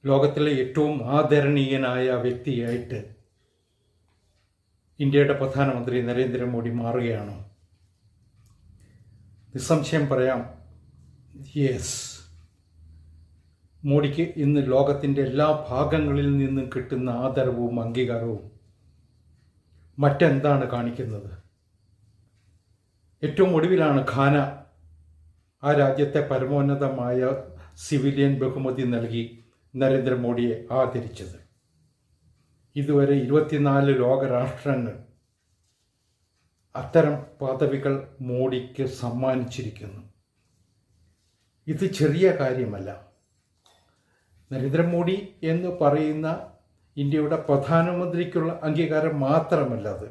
ലോകത്തിലെ ഏറ്റവും ആദരണീയനായ വ്യക്തിയായിട്ട് ഇന്ത്യയുടെ പ്രധാനമന്ത്രി നരേന്ദ്രമോദി മാറുകയാണോ? നിസ്സംശയം പറയാം, യെസ്. മോഡിക്ക് ഇന്ന് ലോകത്തിൻ്റെ എല്ലാ ഭാഗങ്ങളിൽ നിന്നും കിട്ടുന്ന ആദരവും അംഗീകാരവും മറ്റെന്താണ് കാണിക്കുന്നത്? ഏറ്റവും ഒടുവിലാണ് ഘാന ആ രാജ്യത്തെ പരമോന്നതമായ സിവിലിയൻ ബഹുമതി നൽകി നരേന്ദ്രമോദിയെ ആദരിച്ചത്. ഇതുവരെ 24 ലോകരാഷ്ട്രങ്ങൾ അത്തരം പദവികൾ മോഡിക്ക് സമ്മാനിച്ചിരിക്കുന്നു. ഇത് ചെറിയ കാര്യമല്ല. നരേന്ദ്രമോദി എന്ന് പറയുന്ന ഇന്ത്യയുടെ പ്രധാനമന്ത്രിക്കുള്ള അംഗീകാരം മാത്രമല്ല, അത്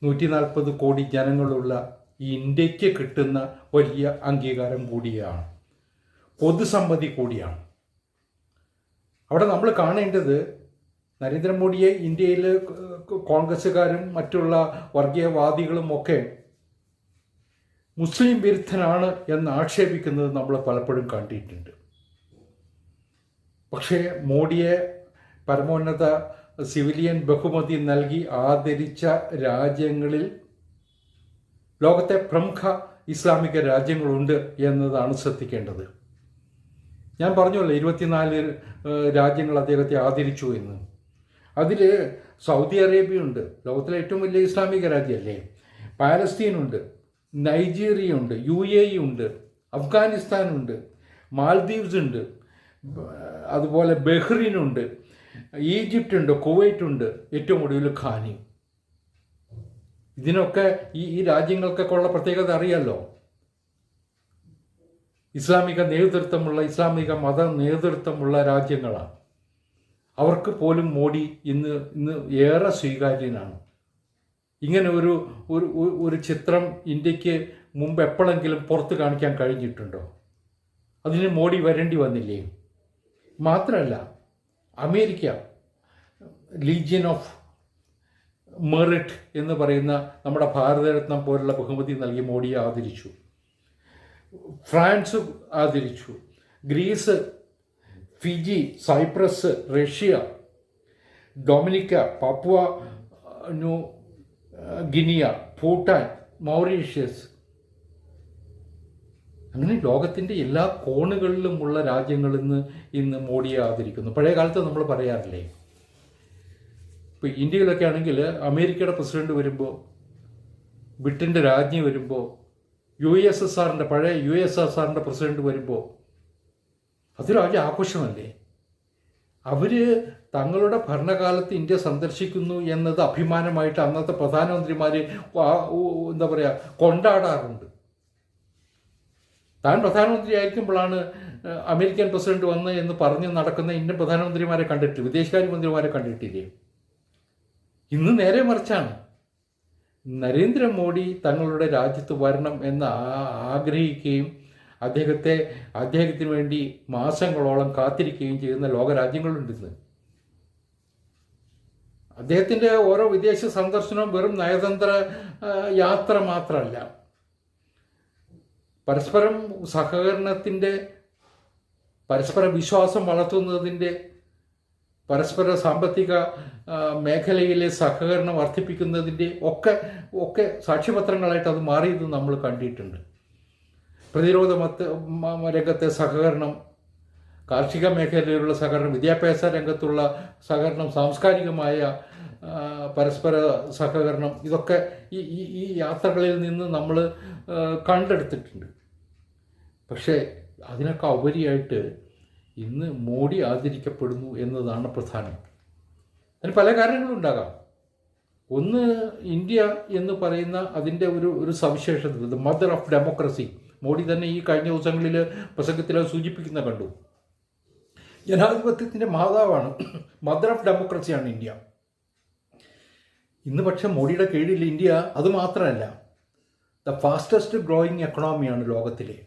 140 കോടി ജനങ്ങളുള്ള ഈ ഇന്ത്യക്ക് കിട്ടുന്ന വലിയ അംഗീകാരം കൂടിയാണ്, പൊതുസമ്മതി കൂടിയാണ്. അവിടെ നമ്മൾ കാണേണ്ടത് നരേന്ദ്രമോദിയെ ഇന്ത്യയിൽ കോൺഗ്രസ്സുകാരും മറ്റുള്ള വർഗീയവാദികളും ഒക്കെ മുസ്ലിം വിരുദ്ധനാണ് എന്ന് ആക്ഷേപിക്കുന്നത് നമ്മൾ പലപ്പോഴും കണ്ടിട്ടുണ്ട്. പക്ഷേ മോഡിയെ പരമോന്നത സിവിലിയൻ ബഹുമതി നൽകി ആദരിച്ച രാജ്യങ്ങളിൽ ലോകത്തെ പ്രമുഖ ഇസ്ലാമിക രാജ്യങ്ങളുണ്ട് എന്നതാണ് ശ്രദ്ധിക്കേണ്ടത്. ഞാൻ പറഞ്ഞല്ലോ 24 രാജ്യങ്ങൾ അദ്ദേഹത്തെ ആദരിച്ചു എന്ന്. അതിൽ സൗദി അറേബ്യ ഉണ്ട്, ലോകത്തിലെ ഏറ്റവും വലിയ ഇസ്ലാമിക രാജ്യമല്ലേ. പാലസ്തീനുണ്ട്, നൈജീരിയ ഉണ്ട്, UAE ഉണ്ട്, അഫ്ഗാനിസ്ഥാനുണ്ട്, മാൽദീവ്സ് ഉണ്ട്, അതുപോലെ ബഹ്റിനുണ്ട്, ഈജിപ്റ്റ് ഉണ്ട്, കുവൈറ്റ് ഉണ്ട്, ഏറ്റവും ഒടുവിൽ ഖാനി. ഇതിനൊക്കെ ഈ രാജ്യങ്ങൾക്കൊക്കെ ഉള്ള പ്രത്യേകത അറിയാമല്ലോ. ഇസ്ലാമിക മത നേതൃത്വമുള്ള രാജ്യങ്ങളാണ്. അവർക്ക് പോലും മോഡി ഇന്ന് ഏറെ സ്വീകാര്യനാണ്. ഇങ്ങനെ ഒരു ചിത്രം ഇന്ത്യക്ക് മുമ്പ് എപ്പോഴെങ്കിലും പുറത്ത് കാണിക്കാൻ കഴിഞ്ഞിട്ടുണ്ടോ? അതിന് മോഡി വരേണ്ടി വന്നില്ലേ? മാത്രമല്ല, അമേരിക്ക ലീജിയൻ ഓഫ് മെറിറ്റ് എന്ന് പറയുന്ന നമ്മുടെ ഭാരതരത്നം പോലുള്ള ബഹുമതി നൽകി മോഡിയെ ആദരിച്ചു. ഫ്രാൻസ് ആദരിച്ചു, Greece, Fiji, Cyprus, Russia, Dominica, Papua New Guinea, Bhutan, Mauritius, അങ്ങനെ ലോകത്തിൻ്റെ എല്ലാ കോണുകളിലുമുള്ള രാജ്യങ്ങളിൽ ഇന്ന് മോഡിയെ ആദരിക്കുന്നു. പഴയ കാലത്ത് നമ്മൾ പറയാറില്ലേ, ഇപ്പോൾ ഇന്ത്യയിലൊക്കെ ആണെങ്കിൽ അമേരിക്കയുടെ പ്രസിഡന്റ് വരുമ്പോൾ, ബ്രിട്ടൻ്റെ രാജ്ഞി വരുമ്പോൾ, പഴയ USSRൻ്റെ പ്രസിഡന്റ് വരുമ്പോൾ അതൊരു വലിയ ആഘോഷമല്ലേ. അവർ തങ്ങളുടെ ഭരണകാലത്ത് ഇന്ത്യ സന്ദർശിക്കുന്നു എന്നത് അഭിമാനമായിട്ട് അന്നത്തെ പ്രധാനമന്ത്രിമാർ കൊണ്ടാടാറുണ്ട്. താൻ പ്രധാനമന്ത്രി ആയിരിക്കുമ്പോഴാണ് അമേരിക്കൻ പ്രസിഡന്റ് വന്ന് എന്ന് പറഞ്ഞ് നടക്കുന്ന ഇന്ത്യൻ പ്രധാനമന്ത്രിമാരെ കണ്ടിട്ട്, വിദേശകാര്യമന്ത്രിമാരെ കണ്ടിട്ടില്ലേ? ഇന്ന് നേരെ മറിച്ചാണ്. നരേന്ദ്രമോദി തങ്ങളുടെ രാജ്യത്ത് വരണം എന്ന് ആഗ്രഹിക്കുകയും അദ്ദേഹത്തിന് വേണ്ടി മാസങ്ങളോളം കാത്തിരിക്കുകയും ചെയ്യുന്ന ലോകരാജ്യങ്ങളുണ്ടെന്ന്. അദ്ദേഹത്തിൻ്റെ ഓരോ വിദേശ സന്ദർശനവും വെറും നയതന്ത്ര യാത്ര മാത്രമല്ല, പരസ്പരം സഹകരണത്തിൻ്റെ, പരസ്പര വിശ്വാസം വളർത്തുന്നതിൻ്റെ, പരസ്പര സാമ്പത്തിക മേഖലയിലെ സഹകരണം വർദ്ധിപ്പിക്കുന്നതിൻ്റെ ഒക്കെ സാക്ഷ്യപത്രങ്ങളായിട്ട് അത് മാറിയത് നമ്മൾ കണ്ടിട്ടുണ്ട്. പ്രതിരോധ രംഗത്തെ സഹകരണം, കാർഷിക മേഖലയിലുള്ള സഹകരണം, വിദ്യാഭ്യാസ രംഗത്തുള്ള സഹകരണം, സാംസ്കാരികമായ പരസ്പര സഹകരണം, ഇതൊക്കെ ഈ യാത്രകളിൽ നിന്ന് നമ്മൾ കണ്ടെടുത്തിട്ടുണ്ട്. പക്ഷേ അതിനൊക്കെ ഉപരിയായിട്ട് ഇന്ന് മോഡി ആദരിക്കപ്പെടുന്നു എന്നതാണ് പ്രധാനം. അതിന് പല കാരണങ്ങളുണ്ടാകാം. ഒന്ന്, ഇന്ത്യ എന്ന് പറയുന്ന അതിൻ്റെ ഒരു സവിശേഷത, മദർ ഓഫ് ഡെമോക്രസി. മോഡി തന്നെ ഈ കഴിഞ്ഞ ദിവസങ്ങളിൽ പ്രസംഗത്തിൽ സൂചിപ്പിക്കുന്ന കണ്ടു. ജനാധിപത്യത്തിൻ്റെ മാതാവാണ്, മദർ ഓഫ് ഡെമോക്രസിയാണ് ഇന്ത്യ. ഇന്ന് പക്ഷേ മോഡിയുടെ കീഴിൽ ഇന്ത്യ അത് മാത്രമല്ല, ദ ഫാസ്റ്റസ്റ്റ് ഗ്രോയിങ് എക്കണോമിയാണ് ലോകത്തിലെ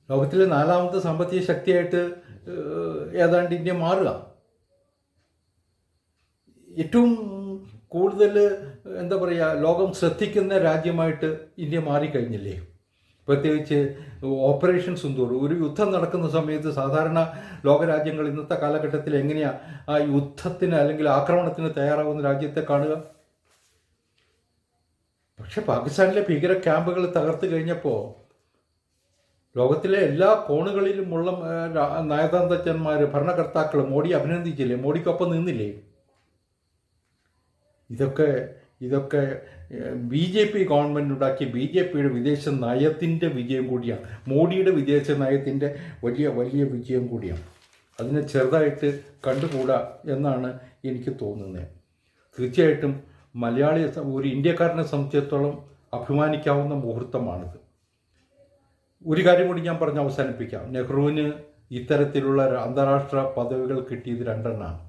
4ാമത്തെ സാമ്പത്തിക ശക്തിയായിട്ട് ഏതാണ്ട് ഇന്ത്യ മാറുക. ഏറ്റവും കൂടുതൽ ലോകം ശ്രദ്ധിക്കുന്ന രാജ്യമായിട്ട് ഇന്ത്യ മാറിക്കഴിഞ്ഞില്ലേ. പ്രത്യേകിച്ച് ഓപ്പറേഷൻ സിന്ദൂർ, ഒരു യുദ്ധം നടക്കുന്ന സമയത്ത് സാധാരണ ലോകരാജ്യങ്ങൾ ഇന്നത്തെ കാലഘട്ടത്തിൽ എങ്ങനെയാണ് ആ യുദ്ധത്തിന് അല്ലെങ്കിൽ ആക്രമണത്തിന് തയ്യാറാകുന്ന രാജ്യത്തെ കാണുക? പക്ഷെ പാകിസ്ഥാനിലെ ഭീകര ക്യാമ്പുകൾ തകർത്ത് കഴിഞ്ഞപ്പോൾ ലോകത്തിലെ എല്ലാ കോണുകളിലുമുള്ള നയതന്ത്രജ്ഞന്മാർ, ഭരണകർത്താക്കൾ മോഡി അഭിനന്ദിച്ചില്ലേ? മോഡിക്കൊപ്പം നിന്നില്ലേ? ഇതൊക്കെ BJP ഗവൺമെൻറ് ഉണ്ടാക്കിയ BJPയുടെ വിദേശ നയത്തിൻ്റെ വിജയം കൂടിയാണ്. മോഡിയുടെ വിദേശ നയത്തിൻ്റെ വലിയ വിജയം കൂടിയാണ്. അതിനെ ചെറുതായിട്ട് കണ്ടുകൂടാ എന്നാണ് എനിക്ക് തോന്നുന്നത്. തീർച്ചയായിട്ടും ഒരു ഇന്ത്യക്കാരനെ സംബന്ധിച്ചിടത്തോളം അഭിമാനിക്കാവുന്ന മുഹൂർത്തമാണിത്. ഒരു കാര്യം കൂടി ഞാൻ പറഞ്ഞ് അവസാനിപ്പിക്കാം. നെഹ്റുവിന് ഇത്തരത്തിലുള്ള അന്താരാഷ്ട്ര പദവികൾ കിട്ടിയത് 2 എണ്ണമാണ്.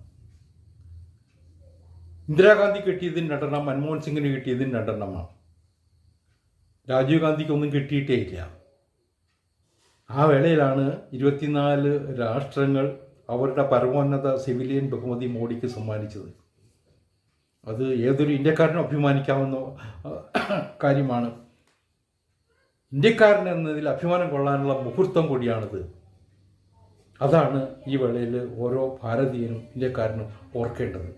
ഇന്ദിരാഗാന്ധി കിട്ടിയതിന് 2 എണ്ണം, മൻമോഹൻ സിംഗിന് കിട്ടിയതിന് 2 എണ്ണമാണ്. രാജീവ് ഗാന്ധിക്കൊന്നും കിട്ടിയിട്ടേ ഇല്ല. ആ വേളയിലാണ് 24 രാഷ്ട്രങ്ങൾ അവരുടെ പരമോന്നത സിവിലിയൻ ബഹുമതി മോഡിക്ക് സമ്മാനിച്ചത്. അത് ഏതൊരു ഇന്ത്യക്കാരനും അഭിമാനിക്കാവുന്ന കാര്യമാണ്. ഇന്ത്യക്കാരൻ എന്നതിൽ അഭിമാനം കൊള്ളാനുള്ള മുഹൂർത്തം കൂടിയാണിത്. അതാണ് ഈ വേളയിൽ ഓരോ ഭാരതീയനും ഇന്ത്യക്കാരനും ഓർക്കേണ്ടത്.